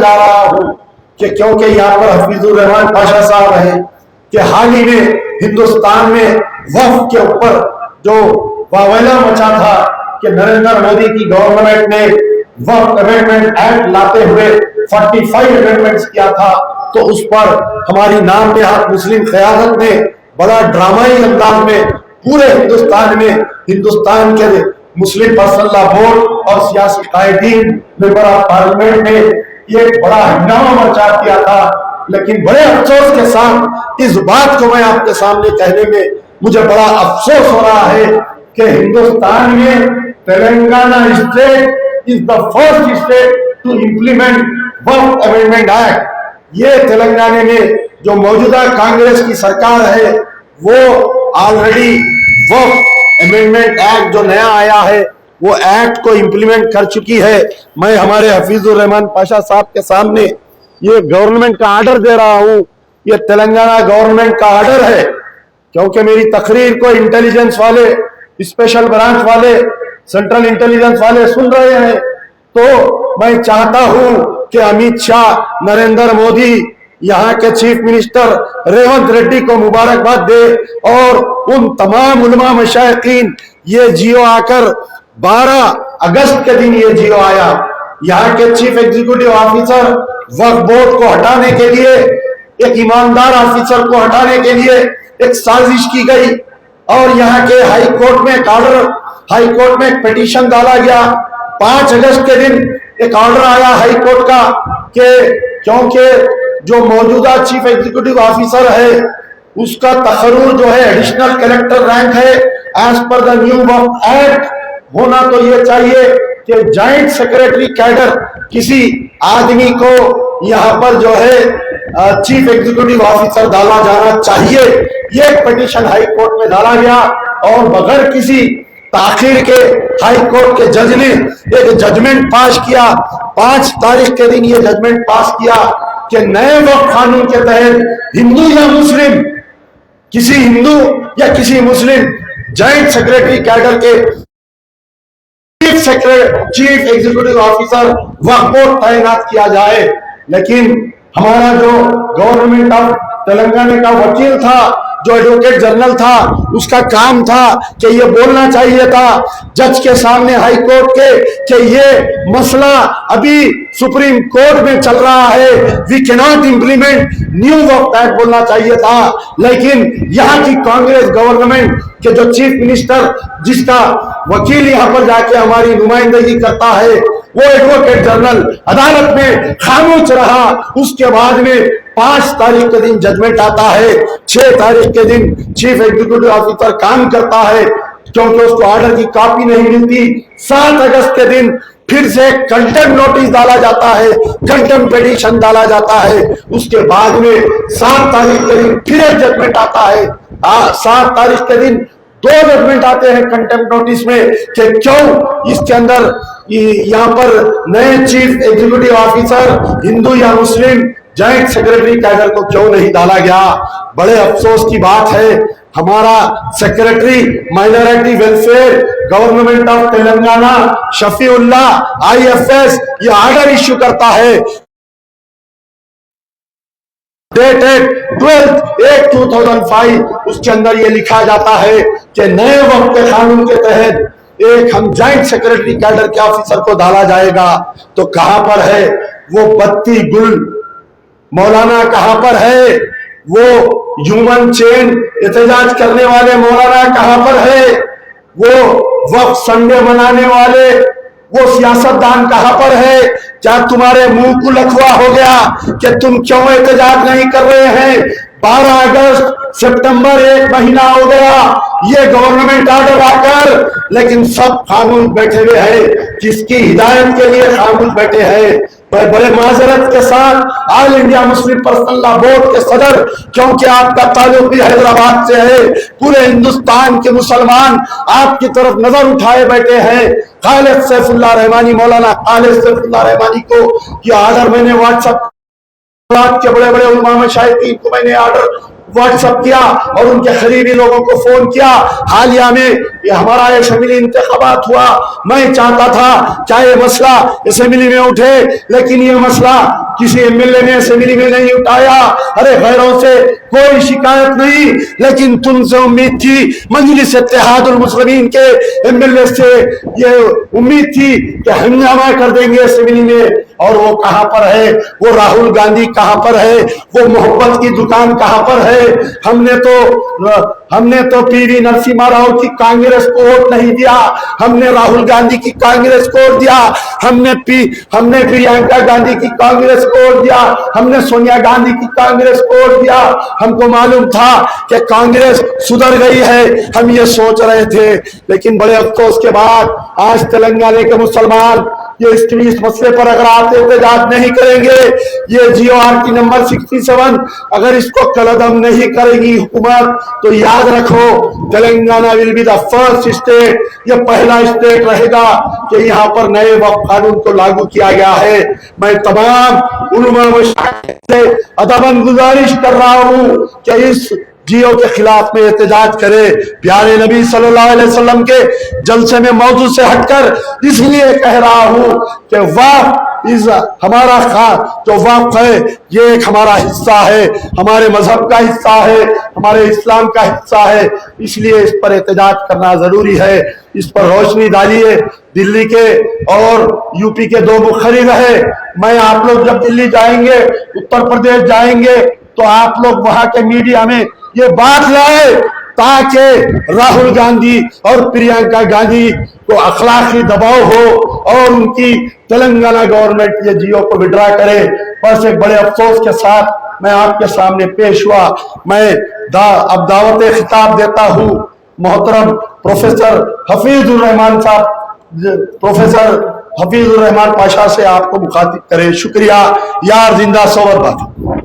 जा रहा हूं कि क्योंकि यहाँ पर हफीजुर रहमान पाशा साहब हैं कि हाल ही में हिंदुस्तान में वक्फ के ऊपर जो वावैला मचा था कि नरेंद्र मोदी की गवर्नमेंट ने वक्फ अमेंडमेंट एक्ट लाते हुए 45 अमेंडमेंट्स किया था, तो उस पर हमारी नाम नेहात मुस्लिम क़यादत ने बड़ा ड्रामाई अंदाज में पूरे हिंदुस्तान में हिंदुस्तान के मुस्लिम पर्सनल लॉ बोर्ड और सियासी कायदीन मेंबर ऑफ पार्लियामेंट ने ये बड़ा हंगामा मचा दिया था। लेकिन बड़े अफसोस के साथ इस बात को मैं आपके सामने कहने में मुझे बड़ा अफसोस हो रहा है कि हिंदुस्तान में Telangana state is the first state to implement Waqf amendment act. ये तेलंगाना में जो मौजूदा कांग्रेस की सरकार है वो ऑलरेडी वक्फ अमेंडमेंट एक्ट जो नया आया है वो एक्ट को इम्प्लीमेंट कर चुकी है। मैं हमारे हफीजुर रहमान पाशा साहब के सामने ये गवर्नमेंट का ऑर्डर दे रहा हूं, ये तेलंगाना गवर्नमेंट का ऑर्डर है, क्योंकि मेरी तकरीर को इंटेलिजेंस वाले, स्पेशल ब्रांच वाले, सेंट्रल इंटेलिजेंस वाले सुन रहे हैं, तो मैं चाहता हूं कि अमित शाह, नरेंद्र मोदी, यहाँ के चीफ मिनिस्टर रेवंत रेड्डी को मुबारकबाद दे और उन तमाम उलमा मशाइखीन, ये जियो आकर 12 अगस्त के दिन ये जियो आया, यहाँ के चीफ एग्जीक्यूटिव ऑफिसर वक्फ बोर्ड को हटाने के लिए, एक ईमानदार ऑफिसर को हटाने के लिए एक साजिश की गई और यहाँ के हाई कोर्ट में एक ऑर्डर, हाई कोर्ट में एक पिटीशन डाला गया। 5 अगस्त के दिन एक ऑर्डर आया हाई कोर्ट का कि क्योंकि जो मौजूदा चीफ एग्जीक्यूटिव ऑफिसर है उसका तकर्रुर जो है एडिशनल कलेक्टर रैंक है, as per the new Waqf act होना तो ये चाहिए कि जॉइंट सेक्रेटरी कैडर किसी आदमी को यहाँ पर जो है चीफ एग्जीक्यूटिव ऑफिसर डाला जाना चाहिए। ये पिटीशन हाई कोर्ट में डाला गया और बगैर किसी ताखिर के हाई कोर्ट के जज ने एक जजमेंट पास किया। 5 तारीख के दिन ये जजमेंट पास किया कि नए वक्फ कानून के तहत हिंदू या मुस्लिम, किसी हिंदू या किसी मुस्लिम जॉइंट सेक्रेटरी कैडर के चीफ एग्जीक्यूटिव ऑफिसर वक्फ बोर्ड तैनात किया जाए। लेकिन हमारा जो गवर्नमेंट ऑफ तेलंगाना का वकील था, जो एडवोकेट जनरल था, उसका काम था कि ये बोलना चाहिए था जज के सामने हाई कोर्ट के कि ये मसला अभी सुप्रीम कोर्ट में चल रहा है, we can not implement new Waqf act बोलना चाहिए था। लेकिन यहाँ की कांग्रेस गवर्नमेंट के जो चीफ मिनिस्टर, जिसका वकील यहाँ पर जाके हमारी नुमाइंदगी करता है, वो एडवोकेट जनरल अदालत में खामोश रहा। उसके बाद में 5 तारीख के दिन जजमेंट आता है, 6 तारीख के दिन चीफ एग्जीक्यूटिव ऑफिसर काम करता है क्योंकि उसको ऑर्डर की कॉपी नहीं मिलती। 7 अगस्त के दिन फिर से कंटेम्प्ट नोटिस डाला जाता है, कंटेम्प्ट पिटीशन डाला जाता है। उसके बाद में 7 तारीख के दिन फिर एक जजमेंट आता है। 7 तारीख के दिन 2 जजमेंट आते हैं कंटेम्प्ट नोटिस में कि क्यों इसके अंदर यहाँ पर नए चीफ एग्जीक्यूटिव ऑफिसर हिंदू या मुस्लिम जॉइंट सेक्रेटरी कैडर को क्यों नहीं डाला गया। बड़े अफसोस की बात है, हमारा secretary minority welfare government of Telangana Shafiullah IFS ये ऑर्डर इश्यू करता है डेटेड 12/8/2005। उसके अंदर ये लिखा जाता है कि नए वक्फ कानून के तहत एक हम जॉइंट सेक्रेटरी कैडर के ऑफिसर को डाला जाएगा। तो कहां पर है वो बत्ती गुल मौलाना, कहां पर है वो ह्यूमन चेन एहतजाज करने वाले मौलाना, कहां पर है वो वक्फ संडे मनाने वाले वो सियासतदान, कहां पर है? क्या तुम्हारे मुंह को लखवा हो गया कि तुम क्यों एहतजाज नहीं कर रहे हैं? 12 अगस्त सितंबर 1 महीना हो गया ये गवर्नमेंट ऑर्डर आकर, लेकिन सब खामोश बैठे हुए हैं। किसकी हिदायत के लिए खामोश बैठे हैं? बड़े माजरत के साथ all India Muslim personal law board के सदर, क्योंकि आपका ताल्लुक भी हैदराबाद से है, पूरे हिंदुस्तान के मुसलमान आपकी तरफ नजर उठाए बैठे हैं। खालिद सैफुल्लाह रहमानी, मौलाना खालिद सैफुल्लाह रहमानी को ये ऑर्डर मैंने व्हाट्सएप के बड़े बड़े उलमा मशाइखीन को मैंने ऑर्डर व्हाट्सएप किया और उनके करीबी लोगों को फोन किया। हालिया में ये हमारा असेंबली इंतखाबात हुआ, मैं चाहता था चाहे मसला असेंबली में उठे, लेकिन ये मसला किसी एमएलए ने असेंबली में नहीं उठाया, अरे गैरों से कोई शिकायत नहीं, लेकिन तुमसे उम्मीद थी, मजलिस इत्तेहादुल मुस्लिमीन के एमएलए से ये उम्मीद थी कि हंगामा कर देंगे असेंबली में, और वो कहां पर है? वो राहुल गांधी कहां पर है? वो मोहब्बत की दुकान कहां पर है? हमने तो पीवी नरसिम्हा राव की कांग्रेस को वोट नहीं दिया, हमने राहुल गांधी की कांग्रेस को वोट दिया, हमने प्रियंका गांधी की कांग्रेस को वोट दिया, हमने सोनिया गांधी की कांग्रेस को वोट दिया। हमको मालूम था कि कांग्रेस सुधर गई है, हम ये सोच रहे थे, लेकिन बड़े अफसोस के बाद आज तेलंगाना के मुसलमान ये इस मसले पर अगर आप एहतजाज नहीं करेंगे, ये GORT नंबर 67 अगर इसको कलअदम नहीं करेगी हुकूमत, तो याद रखो Telangana will be the first state, ये पहला स्टेट रहेगा कि यहाँ पर नए वक्फ कानून को लागू किया गया है। मैं तमाम उलमा से अदबन गुजारिश कर रहा हूँ कि इस जियो के खिलाफ में एहतजाज करे। प्यारे नबी सल्लल्लाहु अलैहि वसल्लम के जलसे में मौजू से हटकर इसलिए कह रहा हूं कि वक्फ इस हमारा जो वक्फ है ये एक हमारा हिस्सा है, हमारे मजहब का हिस्सा है, हमारे इस्लाम का हिस्सा है, इसलिए इस पर एहतजाज करना जरूरी है। इस पर रोशनी डालिए। दिल्ली के और यूपी के दो मुखर्रिर रहे, मैं आप लोग जब दिल्ली जाएंगे, उत्तर प्रदेश जाएंगे, तो आप लोग वहां के मीडिया में ये बात लाए ताकि राहुल गांधी और प्रियंका गांधी को अखलाकी दबाव हो और उनकी तेलंगाना गवर्नमेंट ये जियो को विड्रा करे। बस एक बड़े अफसोस के साथ मैं आपके सामने पेश हुआ। मैं अब दावत खिताब देता हूँ मोहतरम प्रोफेसर हफीजुर रहमान साहब, प्रोफेसर हफीजुर रहमान पाशा से आपको मुखातिब करे। शुक्रिया। यार जिंदा सोवर बात।